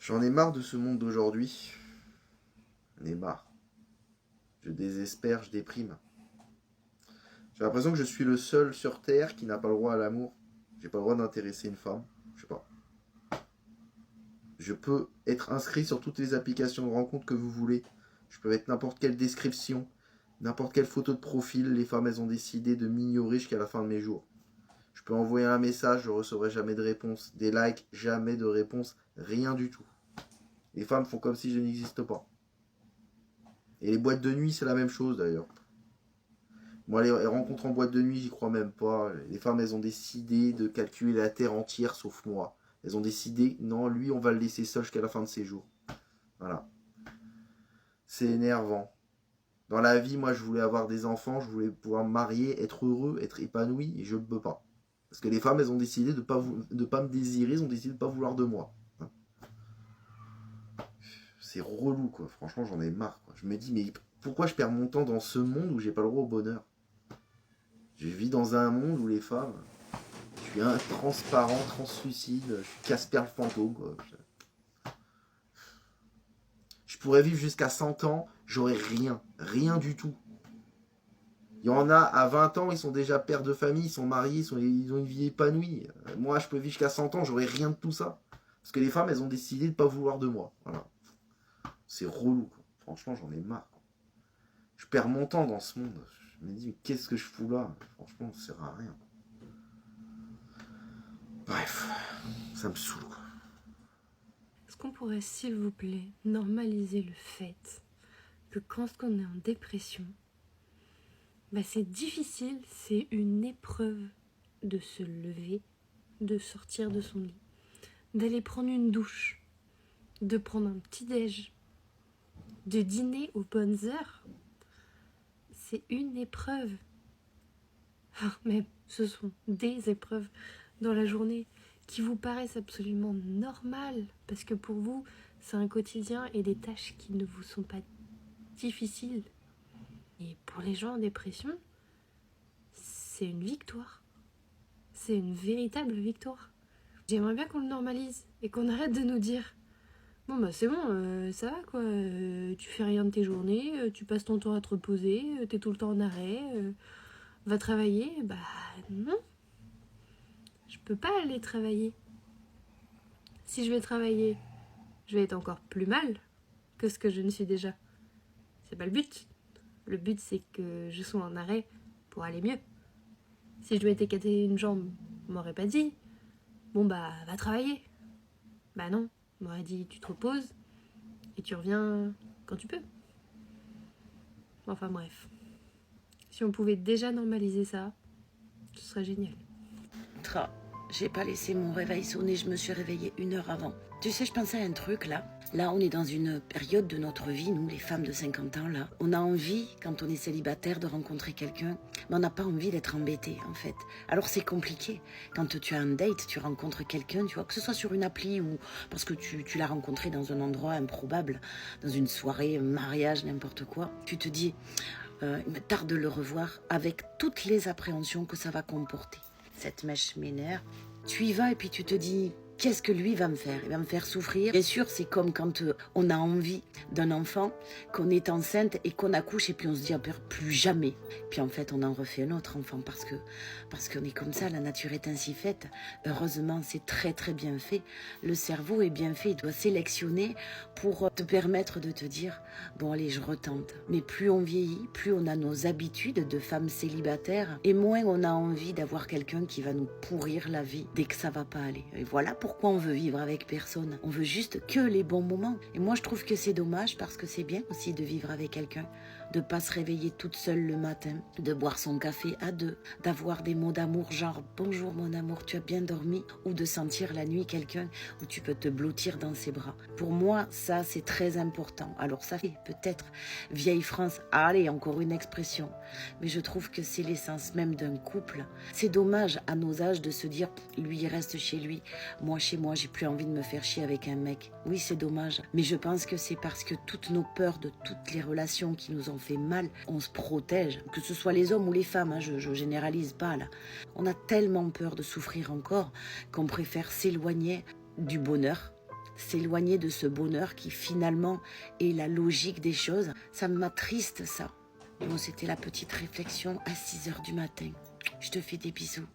J'en ai marre de ce monde d'aujourd'hui. J'en ai marre. Je désespère, je déprime. J'ai l'impression que je suis le seul sur Terre qui n'a pas le droit à l'amour. J'ai pas le droit d'intéresser une femme. Je sais pas. Je peux être inscrit sur toutes les applications de rencontres que vous voulez. Je peux mettre n'importe quelle description, n'importe quelle photo de profil. Les femmes, elles ont décidé de m'ignorer jusqu'à la fin de mes jours. Je peux envoyer un message, je ne recevrai jamais de réponse. Des likes, jamais de réponse. Rien du tout. Les femmes font comme si je n'existe pas. Et les boîtes de nuit, c'est la même chose d'ailleurs. Moi, les rencontres en boîte de nuit, j'y crois même pas. Les femmes, elles ont décidé de calculer la terre entière sauf moi. Elles ont décidé, non, lui, on va le laisser seul jusqu'à la fin de ses jours. Voilà. C'est énervant. Dans la vie, moi, je voulais avoir des enfants, je voulais pouvoir me marier, être heureux, être épanoui, et je ne peux pas. Parce que les femmes, elles ont décidé de ne pas me désirer, elles ont décidé de ne pas vouloir de moi. C'est relou, quoi. Franchement, j'en ai marre, quoi. Je me dis, mais pourquoi je perds mon temps dans ce monde où j'ai pas le droit au bonheur? Je vis dans un monde où les femmes, je suis intransparent, translucide, je suis Casper le fantôme, quoi. Je pourrais vivre jusqu'à 100 ans, j'aurais rien, rien du tout. Il y en a à 20 ans, ils sont déjà pères de famille, ils sont mariés, ils ont une vie épanouie. Moi, je peux vivre jusqu'à 100 ans, j'aurais rien de tout ça. Parce que les femmes, elles ont décidé de ne pas vouloir de moi. Voilà. C'est relou, quoi. Franchement, j'en ai marre, quoi. Je perds mon temps dans ce monde. Je me dis, mais qu'est-ce que je fous là? Franchement, ça sert à rien. Bref, ça me saoule, quoi. Est-ce qu'on pourrait, s'il vous plaît, normaliser le fait que quand on est en dépression, c'est difficile, c'est une épreuve de se lever, de sortir de son lit, d'aller prendre une douche, de prendre un petit déj, de dîner aux bonnes heures. C'est une épreuve. Mais ce sont des épreuves dans la journée qui vous paraissent absolument normales, parce que pour vous, c'est un quotidien et des tâches qui ne vous sont pas difficiles. Et pour les gens en dépression, c'est une victoire. C'est une véritable victoire. J'aimerais bien qu'on le normalise et qu'on arrête de nous dire « Bon c'est bon, ça va quoi, tu fais rien de tes journées, tu passes ton temps à te reposer, t'es tout le temps en arrêt, va travailler. » Non, je peux pas aller travailler. Si je vais travailler, je vais être encore plus mal que ce que je ne suis déjà. C'est pas le but. Le but, c'est que je sois en arrêt pour aller mieux. Si je m'étais cassé une jambe, on m'aurait pas dit « Bon va travailler ». Non, on m'aurait dit « Tu te reposes et tu reviens quand tu peux ». Enfin bref. Si on pouvait déjà normaliser ça, ce serait génial. J'ai pas laissé mon réveil sonner, je me suis réveillée 1 heure avant. Tu sais, je pensais à un truc là. Là, on est dans une période de notre vie, nous, les femmes de 50 ans, là. On a envie, quand on est célibataire, de rencontrer quelqu'un, mais on n'a pas envie d'être embêté, en fait. Alors, c'est compliqué. Quand tu as un date, tu rencontres quelqu'un, tu vois, que ce soit sur une appli ou parce que tu l'as rencontré dans un endroit improbable, dans une soirée, un mariage, n'importe quoi. Tu te dis, il me tarde de le revoir avec toutes les appréhensions que ça va comporter. Cette mèche m'énerve. Tu y vas et puis tu te dis, qu'est-ce que lui va me faire? Il va me faire souffrir. Bien sûr, c'est comme quand on a envie d'un enfant, qu'on est enceinte et qu'on accouche et puis on se dit, ah, plus jamais. Puis en fait, on en refait un autre enfant parce qu'on est comme ça, la nature est ainsi faite. Heureusement, c'est très très bien fait. Le cerveau est bien fait, il doit sélectionner pour te permettre de te dire, bon allez, je retente. Mais plus on vieillit, plus on a nos habitudes de femmes célibataires et moins on a envie d'avoir quelqu'un qui va nous pourrir la vie dès que ça va pas aller. Et voilà pourquoi on veut vivre avec personne. On veut juste que les bons moments. Et moi, je trouve que c'est dommage parce que c'est bien aussi de vivre avec quelqu'un, de pas se réveiller toute seule le matin, de boire son café à deux, d'avoir des mots d'amour genre « Bonjour mon amour, tu as bien dormi ?» ou de sentir la nuit quelqu'un où tu peux te blottir dans ses bras. Pour moi, ça, c'est très important. Alors ça fait peut-être vieille France, allez, encore une expression, mais je trouve que c'est l'essence même d'un couple. C'est dommage à nos âges de se dire « Lui, il reste chez lui, moi chez moi, j'ai plus envie de me faire chier avec un mec. » Oui, c'est dommage, mais je pense que c'est parce que toutes nos peurs de toutes les relations qui nous ont fait mal, on se protège, que ce soit les hommes ou les femmes, hein, je généralise pas là. On a tellement peur de souffrir encore qu'on préfère s'éloigner du bonheur s'éloigner de ce bonheur qui finalement est la logique des choses. Ça m'attriste ça. Bon, c'était la petite réflexion à 6 h du matin. Je te fais des bisous.